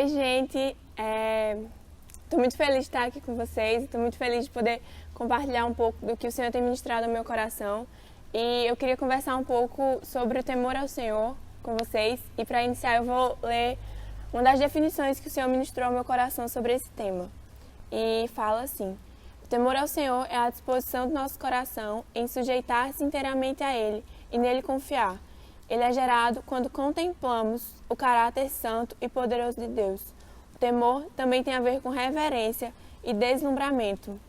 Oi, gente. Estou muito feliz de estar aqui com vocês. Estou muito feliz de poder compartilhar um pouco do que o Senhor tem ministrado ao meu coração. E eu queria conversar um pouco sobre o temor ao Senhor com vocês. E para iniciar, eu vou ler uma das definições que o Senhor ministrou ao meu coração sobre esse tema. E fala assim: o temor ao Senhor é a disposição do nosso coração em sujeitar-se inteiramente a Ele e nele confiar. Ele é gerado quando contemplamos o caráter santo e poderoso de Deus. O temor também tem a ver com reverência e deslumbramento.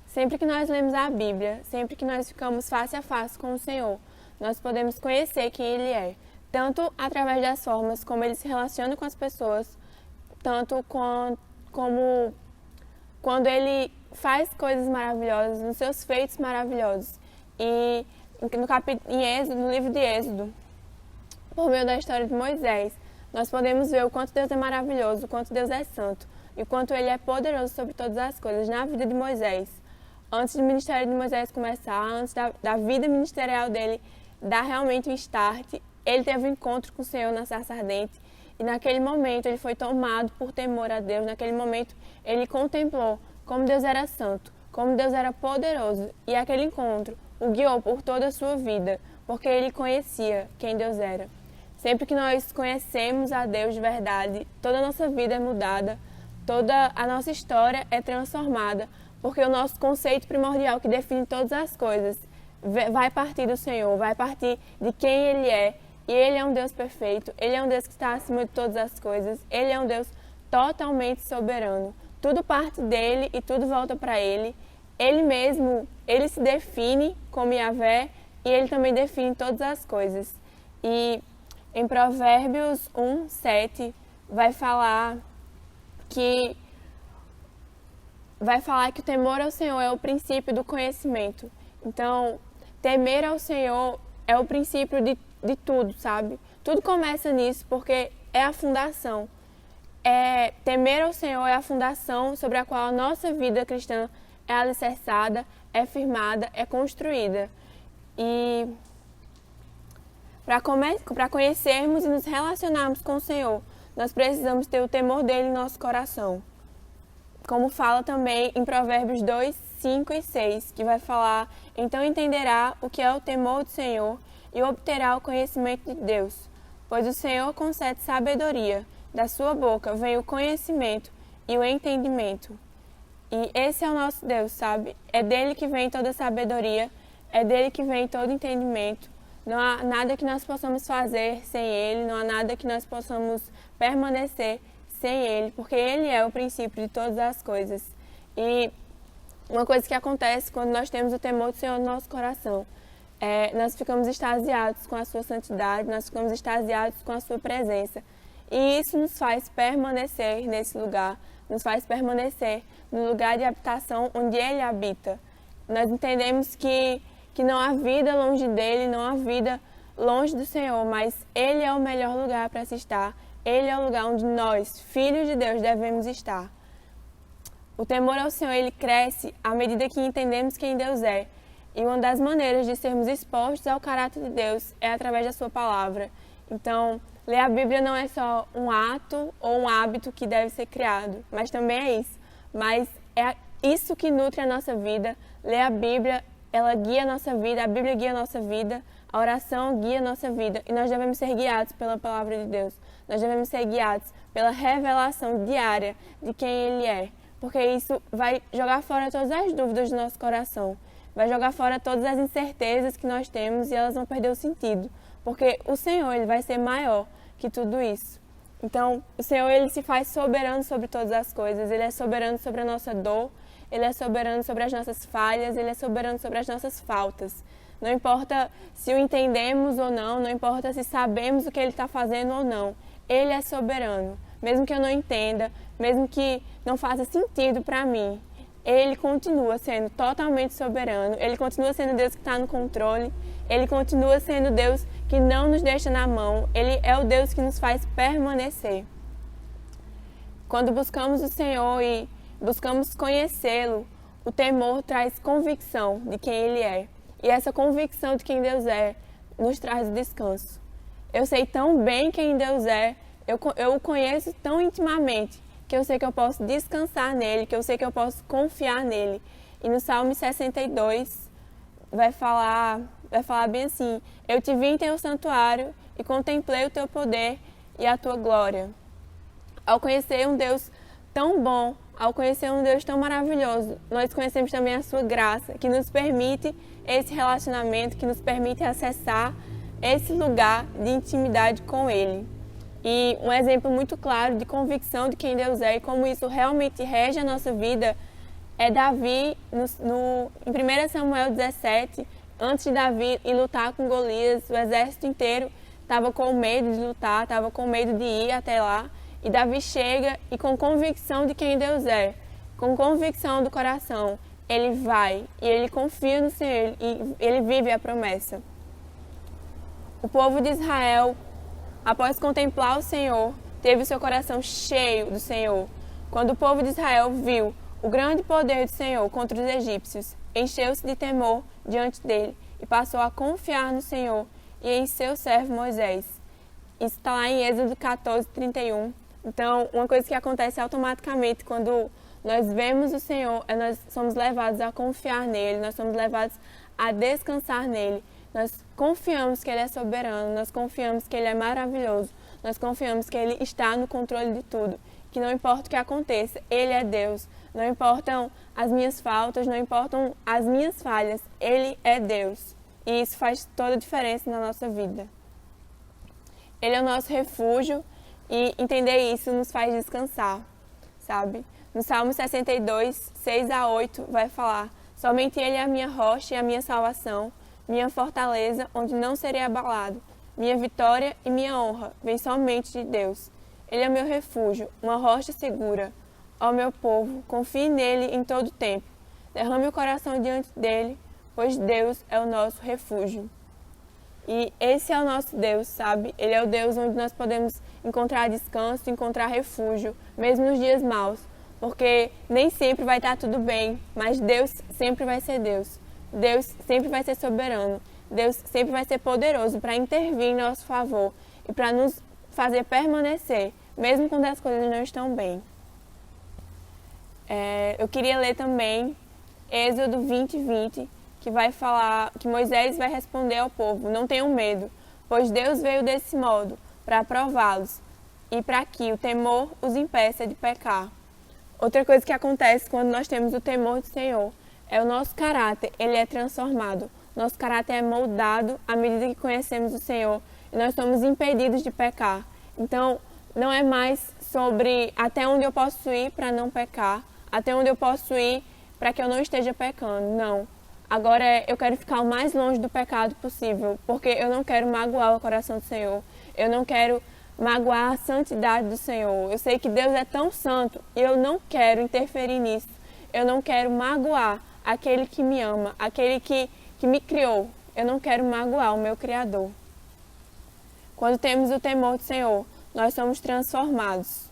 Sempre que nós lemos a Bíblia, sempre que nós ficamos face a face com o Senhor, nós podemos conhecer quem Ele é, tanto através das formas como Ele se relaciona com as pessoas, tanto como quando Ele faz coisas maravilhosas, nos seus feitos maravilhosos. E no livro de Êxodo, por meio da história de Moisés, nós podemos ver o quanto Deus é maravilhoso, o quanto Deus é santo e o quanto Ele é poderoso sobre todas as coisas na vida de Moisés. Antes do ministério de Moisés começar, antes da vida ministerial dele dar realmente um start, ele teve um encontro com o Senhor na sarça ardente e naquele momento ele foi tomado por temor a Deus. Naquele momento ele contemplou como Deus era santo, como Deus era poderoso, e aquele encontro o guiou por toda a sua vida, porque ele conhecia quem Deus era. Sempre que nós conhecemos a Deus de verdade, toda a nossa vida é mudada, toda a nossa história é transformada, porque o nosso conceito primordial que define todas as coisas vai partir do Senhor, vai partir de quem Ele é. E Ele é um Deus perfeito, Ele é um Deus que está acima de todas as coisas, Ele é um Deus totalmente soberano. Tudo parte dEle e tudo volta para Ele. Ele mesmo, Ele se define como Yahvé e Ele também define todas as coisas. E em Provérbios 1:7 vai falar que o temor ao Senhor é o princípio do conhecimento. Então, temer ao Senhor é o princípio de tudo, sabe? Tudo começa nisso porque é a fundação. Temer ao Senhor é a fundação sobre a qual a nossa vida cristã é alicerçada, é firmada, é construída. E para conhecermos e nos relacionarmos com o Senhor, nós precisamos ter o temor dele em nosso coração. Como fala também em Provérbios 2, 5 e 6, que vai falar: então entenderá o que é o temor do Senhor e obterá o conhecimento de Deus. Pois o Senhor concede sabedoria, da sua boca vem o conhecimento e o entendimento. E esse é o nosso Deus, sabe? É dele que vem toda a sabedoria, é dele que vem todo o entendimento. Não há nada que nós possamos fazer sem Ele, não há nada que nós possamos permanecer sem Ele, porque Ele é o princípio de todas as coisas. E uma coisa que acontece quando nós temos o temor do Senhor no nosso coração, nós ficamos extasiados com a sua santidade, nós ficamos extasiados com a sua presença. E isso nos faz permanecer nesse lugar, nos faz permanecer no lugar de habitação onde Ele habita. Nós entendemos que não há vida longe dEle, não há vida longe do Senhor, mas Ele é o melhor lugar para se estar. Ele é o lugar onde nós, filhos de Deus, devemos estar. O temor ao Senhor, ele cresce à medida que entendemos quem Deus é. E uma das maneiras de sermos expostos ao caráter de Deus é através da sua palavra. Então, ler a Bíblia não é só um ato ou um hábito que deve ser criado, mas também é isso. Mas é isso que nutre a nossa vida. Ler a Bíblia, ela guia a nossa vida, a Bíblia guia a nossa vida, a oração guia a nossa vida. E nós devemos ser guiados pela palavra de Deus. Nós devemos ser guiados pela revelação diária de quem Ele é. Porque isso vai jogar fora todas as dúvidas do nosso coração. Vai jogar fora todas as incertezas que nós temos e elas vão perder o sentido. Porque o Senhor, Ele vai ser maior que tudo isso. Então, o Senhor, Ele se faz soberano sobre todas as coisas. Ele é soberano sobre a nossa dor. Ele é soberano sobre as nossas falhas. Ele é soberano sobre as nossas faltas. Não importa se o entendemos ou não. Não importa se sabemos o que Ele está fazendo ou não. Ele é soberano. Mesmo que eu não entenda, mesmo que não faça sentido para mim, Ele continua sendo totalmente soberano. Ele continua sendo Deus que está no controle. Ele continua sendo Deus que não nos deixa na mão. Ele é o Deus que nos faz permanecer. Quando buscamos o Senhor e buscamos conhecê-lo, o temor traz convicção de quem Ele é. E essa convicção de quem Deus é nos traz descanso. Eu sei tão bem quem Deus é Eu o conheço tão intimamente que eu sei que eu posso descansar nele, que eu sei que eu posso confiar nele. E no Salmo 62 vai falar bem assim: eu te vi em teu santuário e contemplei o teu poder e a tua glória. Ao conhecer um Deus tão bom, ao conhecer um Deus tão maravilhoso, nós conhecemos também a sua graça, que nos permite esse relacionamento, que nos permite acessar esse lugar de intimidade com Ele. E um exemplo muito claro de convicção de quem Deus é e como isso realmente rege a nossa vida é Davi, em 1 Samuel 17, antes de Davi ir lutar com Golias, o exército inteiro estava com medo de lutar, estava com medo de ir até lá. E Davi chega e com convicção de quem Deus é, com convicção do coração, ele vai e ele confia no Senhor e ele vive a promessa. O povo de Israel, após contemplar o Senhor, teve o seu coração cheio do Senhor. Quando o povo de Israel viu o grande poder do Senhor contra os egípcios, encheu-se de temor diante dele e passou a confiar no Senhor e em seu servo Moisés. Isso está lá em Êxodo 14, 31. Então, uma coisa que acontece automaticamente quando nós vemos o Senhor é nós somos levados a confiar nele, nós somos levados a descansar nele. Nós confiamos que ele é soberano, nós confiamos que ele é maravilhoso, nós confiamos que ele está no controle de tudo, que não importa o que aconteça, ele é Deus. Não importam as minhas faltas, não importam as minhas falhas, ele é Deus. E isso faz toda a diferença na nossa vida. Ele é o nosso refúgio. E entender isso nos faz descansar, sabe? No Salmo 62, 6 a 8, vai falar: somente Ele é a minha rocha e a minha salvação, minha fortaleza, onde não serei abalado. Minha vitória e minha honra vem somente de Deus. Ele é meu refúgio, uma rocha segura. Ó meu povo, confie nele em todo tempo. Derrame o coração diante dele, pois Deus é o nosso refúgio. E esse é o nosso Deus, sabe? Ele é o Deus onde nós podemos encontrar descanso, encontrar refúgio, mesmo nos dias maus. Porque nem sempre vai estar tudo bem, mas Deus sempre vai ser Deus. Deus sempre vai ser soberano. Deus sempre vai ser poderoso para intervir em nosso favor e para nos fazer permanecer, mesmo quando as coisas não estão bem. Eu queria ler também Êxodo 20, 20, que vai falar que Moisés vai responder ao povo: não tenham medo, pois Deus veio desse modo para prová-los e para que o temor os impeça de pecar. Outra coisa que acontece quando nós temos o temor do Senhor é o nosso caráter, ele é transformado. Nosso caráter é moldado à medida que conhecemos o Senhor e nós somos impedidos de pecar. Então, não é mais sobre até onde eu posso ir para não pecar, até onde eu posso ir para que eu não esteja pecando, não. Agora eu quero ficar o mais longe do pecado possível, porque eu não quero magoar o coração do Senhor. Eu não quero magoar a santidade do Senhor. Eu sei que Deus é tão santo e eu não quero interferir nisso. Eu não quero magoar aquele que me ama, aquele que me criou. Eu não quero magoar o meu Criador. Quando temos o temor do Senhor, nós somos transformados.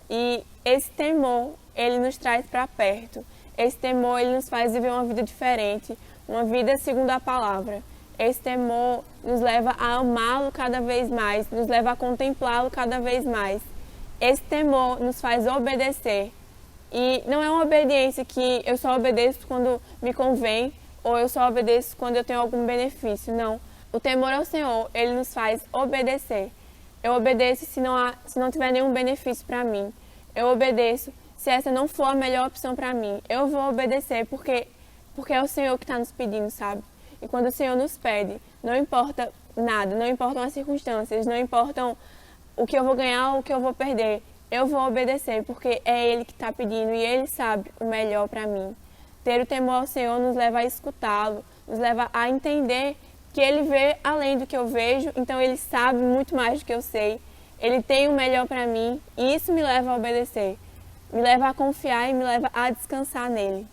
E esse temor, ele nos traz para perto. Esse temor, ele nos faz viver uma vida diferente, uma vida segundo a palavra. Esse temor nos leva a amá-lo cada vez mais, nos leva a contemplá-lo cada vez mais. Esse temor nos faz obedecer. E não é uma obediência que eu só obedeço quando me convém, ou eu só obedeço quando eu tenho algum benefício, não. O temor ao Senhor, ele nos faz obedecer. Eu obedeço se não tiver nenhum benefício para mim. Eu obedeço se essa não for a melhor opção para mim. Eu vou obedecer porque é o Senhor que está nos pedindo, sabe? E quando o Senhor nos pede, não importa nada, não importam as circunstâncias, não importam o que eu vou ganhar ou o que eu vou perder. Eu vou obedecer porque é Ele que está pedindo e Ele sabe o melhor para mim. Ter o temor ao Senhor nos leva a escutá-lo, nos leva a entender que Ele vê além do que eu vejo, então Ele sabe muito mais do que eu sei. Ele tem o melhor para mim e isso me leva a obedecer, me leva a confiar e me leva a descansar nele.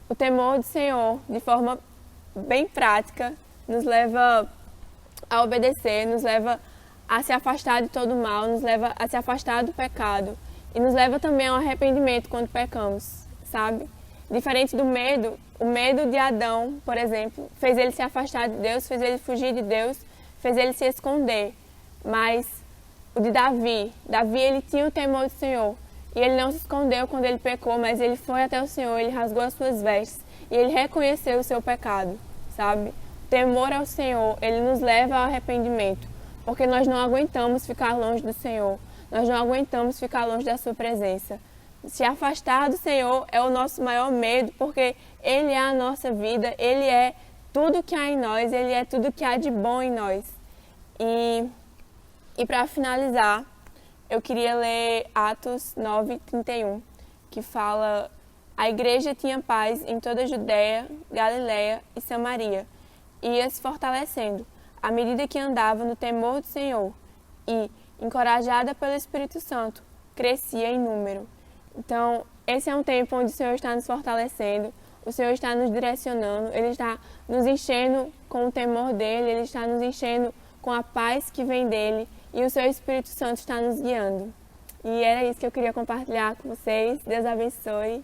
O temor do Senhor, de forma bem prática, nos leva a obedecer, nos leva a se afastar de todo mal, nos leva a se afastar do pecado e nos leva também ao arrependimento quando pecamos, sabe? Diferente do medo, o medo de Adão, por exemplo, fez ele se afastar de Deus, fez ele fugir de Deus, fez ele se esconder. Mas o de Davi, ele tinha o temor do Senhor. E ele não se escondeu quando ele pecou, mas ele foi até o Senhor, ele rasgou as suas vestes e ele reconheceu o seu pecado, sabe? O temor ao Senhor, ele nos leva ao arrependimento, porque nós não aguentamos ficar longe do Senhor, nós não aguentamos ficar longe da sua presença. Se afastar do Senhor é o nosso maior medo, porque Ele é a nossa vida, Ele é tudo que há em nós, Ele é tudo que há de bom em nós. E para finalizar, eu queria ler Atos 9:31, que fala: a igreja tinha paz em toda a Judéia, Galiléia e Samaria, e ia se fortalecendo, à medida que andava no temor do Senhor, e, encorajada pelo Espírito Santo, crescia em número. Então, esse é um tempo onde o Senhor está nos fortalecendo, o Senhor está nos direcionando, Ele está nos enchendo com o temor dEle, Ele está nos enchendo com a paz que vem dEle, e o Seu Espírito Santo está nos guiando. E era isso que eu queria compartilhar com vocês. Deus abençoe.